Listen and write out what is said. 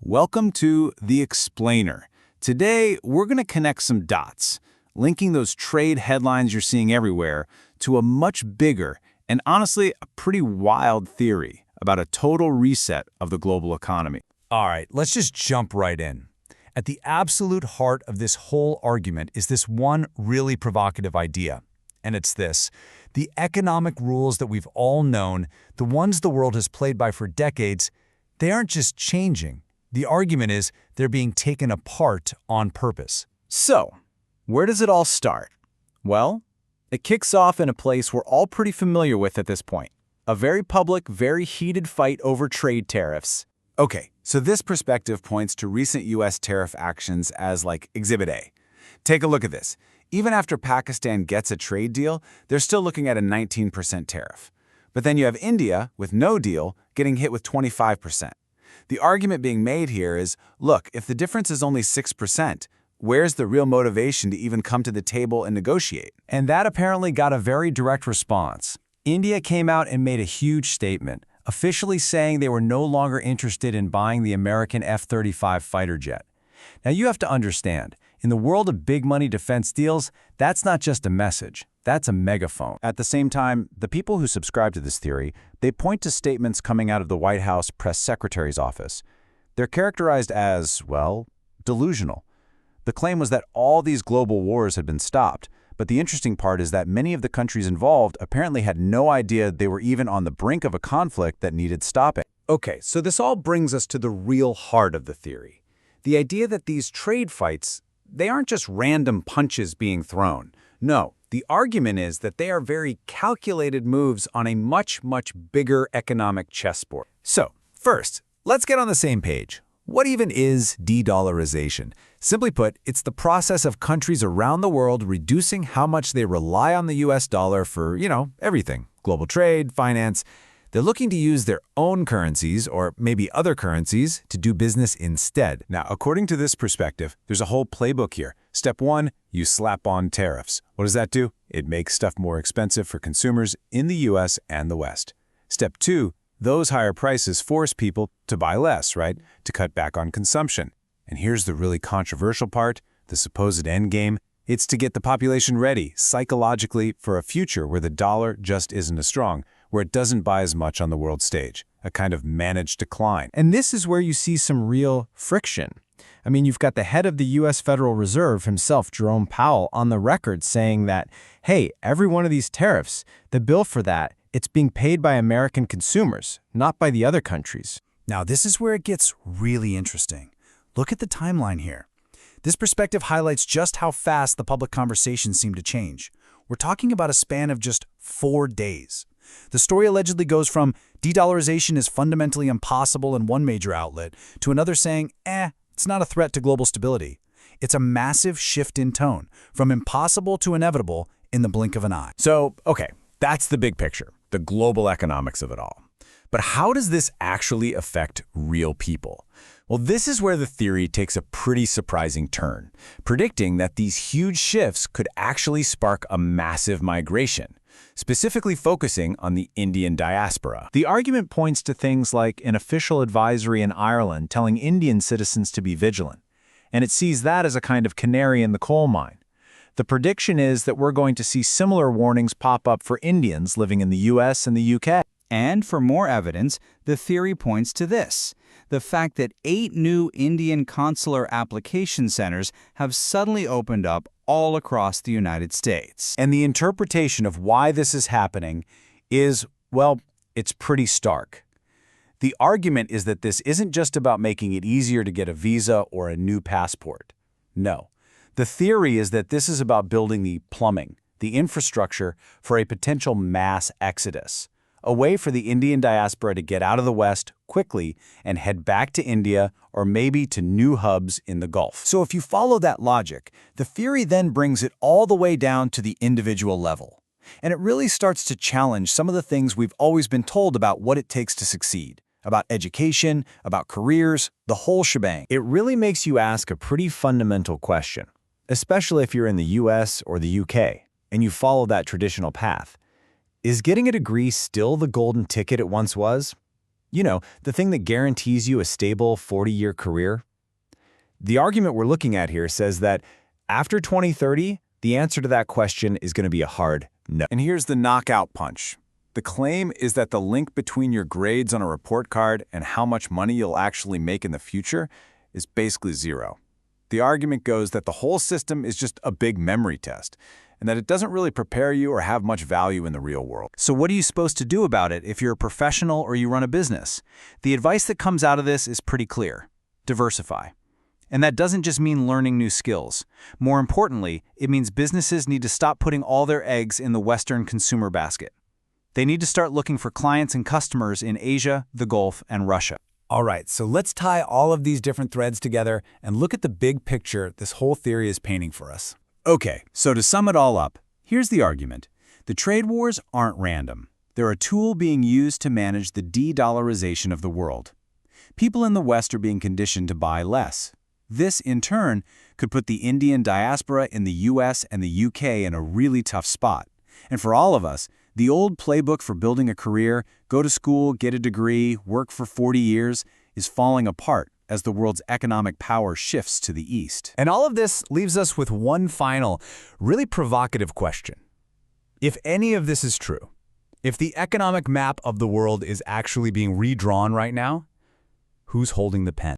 Welcome to The Explainer. Today, we're going to connect some dots, linking those trade headlines you're seeing everywhere to a much bigger and honestly a pretty wild theory about a total reset of the global economy. All right, let's just jump right in. At the absolute heart of this whole argument is this one really provocative idea, and it's this. The economic rules that we've all known, the ones the world has played by for decades, they aren't just changing. The argument is they're being taken apart on purpose. So, where does it all start? Well, it kicks off in a place we're all pretty familiar with at this point. A very public, very heated fight over trade tariffs. Okay, so this perspective points to recent U.S. tariff actions as like Exhibit A. Take a look at this. Even after Pakistan gets a trade deal, they're still looking at a 19% tariff. But then you have India, with no deal, getting hit with 25%. The argument being made here is, look, if the difference is only 6%, where's the real motivation to even come to the table and negotiate? And that apparently got a very direct response. India came out and made a huge statement, officially saying they were no longer interested in buying the American F-35 fighter jet. Now you have to understand, in the world of big money defense deals, that's not just a message, that's a megaphone. At the same time, the people who subscribe to this theory, they point to statements coming out of the White House press secretary's office. They're characterized as, well, delusional. The claim was that all these global wars had been stopped, but the interesting part is that many of the countries involved apparently had no idea they were even on the brink of a conflict that needed stopping. Okay, so this all brings us to the real heart of the theory. The idea that these trade fights, they aren't just random punches being thrown. No, the argument is that they are very calculated moves on a much, much bigger economic chessboard. So, first, let's get on the same page. What even is de-dollarization? Simply put, it's the process of countries around the world reducing how much they rely on the US dollar for, everything. Global trade, finance. They're looking to use their own currencies, or maybe other currencies, to do business instead. Now, according to this perspective, there's a whole playbook here. Step 1, you slap on tariffs. What does that do? It makes stuff more expensive for consumers in the US and the West. Step 2, those higher prices force people to buy less, right? To cut back on consumption. And here's the really controversial part, the supposed end game. It's to get the population ready, psychologically, for a future where the dollar just isn't as strong, where it doesn't buy as much on the world stage, a kind of managed decline. And this is where you see some real friction. I mean, you've got the head of the U.S. Federal Reserve himself, Jerome Powell, on the record saying that, hey, every one of these tariffs, the bill for that, it's being paid by American consumers, not by the other countries. Now, this is where it gets really interesting. Look at the timeline here. This perspective highlights just how fast the public conversation seemed to change. We're talking about a span of just 4 days. The story allegedly goes from de-dollarization is fundamentally impossible in one major outlet to another saying, it's not a threat to global stability. It's a massive shift in tone, from impossible to inevitable in the blink of an eye. So, okay, that's the big picture, the global economics of it all. But how does this actually affect real people? Well, this is where the theory takes a pretty surprising turn, predicting that these huge shifts could actually spark a massive migration, specifically focusing on the Indian diaspora. The argument points to things like an official advisory in Ireland telling Indian citizens to be vigilant, and it sees that as a kind of canary in the coal mine. The prediction is that we're going to see similar warnings pop up for Indians living in the US and the UK. And for more evidence, the theory points to this: the fact that 8 new Indian consular application centers have suddenly opened up all across the United States. And the interpretation of why this is happening is, well, it's pretty stark. The argument is that this isn't just about making it easier to get a visa or a new passport. No. The theory is that this is about building the plumbing, the infrastructure for a potential mass exodus, a way for the Indian diaspora to get out of the West quickly and head back to India or maybe to new hubs in the Gulf. So if you follow that logic, the theory then brings it all the way down to the individual level. And it really starts to challenge some of the things we've always been told about what it takes to succeed, about education, about careers, the whole shebang. It really makes you ask a pretty fundamental question, especially if you're in the US or the UK and you follow that traditional path. Is getting a degree still the golden ticket it once was? You know, the thing that guarantees you a stable 40-year career? The argument we're looking at here says that after 2030, the answer to that question is going to be a hard no. And here's the knockout punch. The claim is that the link between your grades on a report card and how much money you'll actually make in the future is basically zero. The argument goes that the whole system is just a big memory test, and that it doesn't really prepare you or have much value in the real world. So what are you supposed to do about it if you're a professional or you run a business? The advice that comes out of this is pretty clear. Diversify. And that doesn't just mean learning new skills. More importantly, it means businesses need to stop putting all their eggs in the Western consumer basket. They need to start looking for clients and customers in Asia, the Gulf, and Russia. All right, so let's tie all of these different threads together and look at the big picture this whole theory is painting for us. Okay, so to sum it all up, here's the argument. The trade wars aren't random. They're a tool being used to manage the de-dollarization of the world. People in the West are being conditioned to buy less. This, in turn, could put the Indian diaspora in the US and the UK in a really tough spot. And for all of us, the old playbook for building a career, go to school, get a degree, work for 40 years, is falling apart as the world's economic power shifts to the East. And all of this leaves us with one final, really provocative question. If any of this is true, if the economic map of the world is actually being redrawn right now, who's holding the pen?